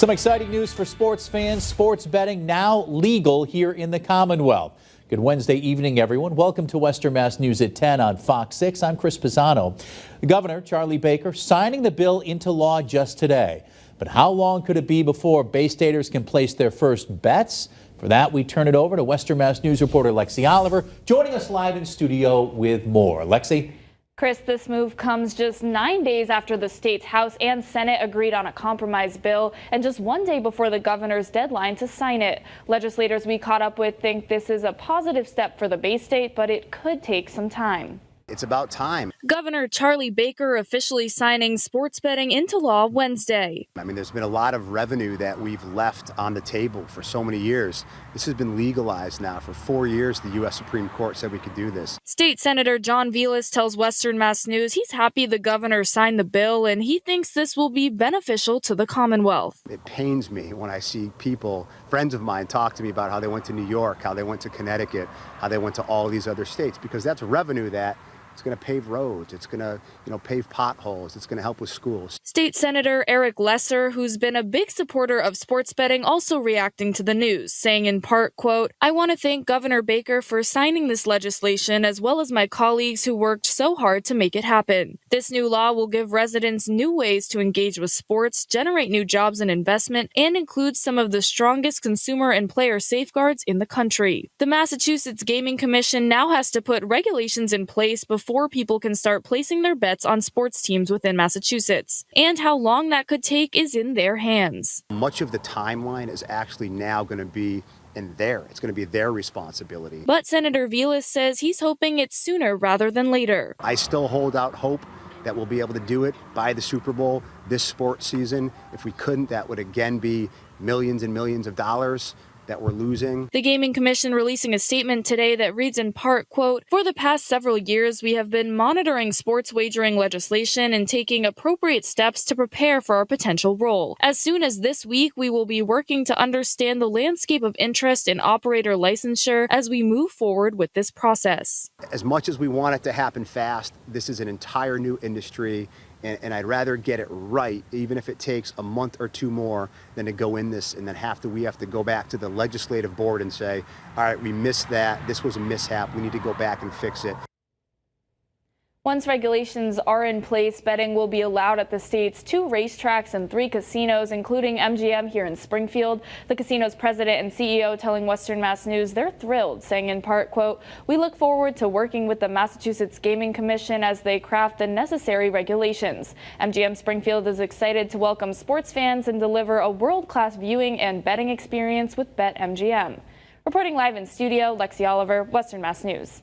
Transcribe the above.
Some exciting news for sports fans. Sports betting now legal here in the Commonwealth. Good Wednesday evening, everyone. Welcome to Western Mass News at 10 on Fox 6. I'm Chris Pisano. The Governor, Charlie Baker, signing the bill into law just today. But how long could it be before Bay Staters can place their first bets? For that, we turn it over to Western Mass News reporter Lexi Oliver, joining us live in studio with more. Lexi? Chris, this move comes just 9 days after the state's House and Senate agreed on a compromise bill and just 1 day before the governor's deadline to sign it. Legislators we caught up with think this is a positive step for the Bay State, but it could take some time. It's about time. Governor Charlie Baker officially signing sports betting into law Wednesday. I mean, there's been a lot of revenue that we've left on the table for so many years. This has been legalized now. For 4 years, the U.S. Supreme Court said we could do this. State Senator John Velas tells Western Mass News he's happy the governor signed the bill and he thinks this will be beneficial to the Commonwealth. It pains me when I see people, friends of mine, talk to me about how they went to New York, how they went to Connecticut, how they went to all these other states, because that's revenue that it's going to pave roads. It's going to, pave potholes. It's going to help with schools. State Senator Eric Lesser, who's been a big supporter of sports betting, also reacting to the news, saying in part, quote, "I want to thank Governor Baker for signing this legislation, as well as my colleagues who worked so hard to make it happen. This new law will give residents new ways to engage with sports, generate new jobs and investment, and include some of the strongest consumer and player safeguards in the country." The Massachusetts Gaming Commission now has to put regulations in place before people can start placing their bets on sports teams within Massachusetts. And how long that could take is in their hands. Much of the timeline is actually now going to be it's going to be their responsibility. But Senator Velas says he's hoping it's sooner rather than later. I still hold out hope that we'll be able to do it by the Super Bowl this sports season. If we couldn't, that would again be millions and millions of dollars that we're losing. The Gaming Commission releasing a statement today that reads in part, quote, "For the past several years, we have been monitoring sports wagering legislation and taking appropriate steps to prepare for our potential role. As soon as this week, we will be working to understand the landscape of interest in operator licensure as we move forward with this process." As much as we want it to happen fast, this is an entire new industry. And I'd rather get it right, even if it takes a month or two more, than to go in this and then we have to go back to the legislative board and say, all right, we missed that. This was a mishap. We need to go back and fix it. Once regulations are in place, betting will be allowed at the state's 2 racetracks and 3 casinos, including MGM here in Springfield. The casino's president and CEO telling Western Mass News they're thrilled, saying in part, quote, "We look forward to working with the Massachusetts Gaming Commission as they craft the necessary regulations. MGM Springfield is excited to welcome sports fans and deliver a world-class viewing and betting experience with BetMGM." Reporting live in studio, Lexi Oliver, Western Mass News.